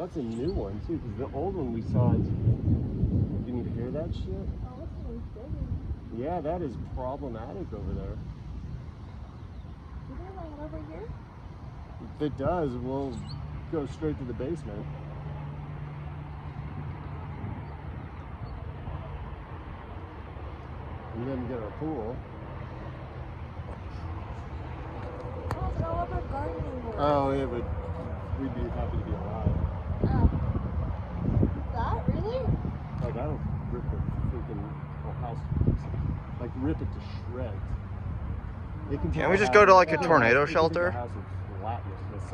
Well, that's a new one too, because the old one we saw is. Didn't you hear that shit? Oh, this one's bigger. Yeah, that is problematic over there. Is there one over here? If it does, we'll go straight to the basement. And then get our pool. Oh, but all of our gardening work. Oh, yeah, but we'd be happy to be alive. Oh. That? Really? Like, I don't rip the freaking whole house to pieces. Like, rip it to shreds. Can't we just go to like a tornado shelter?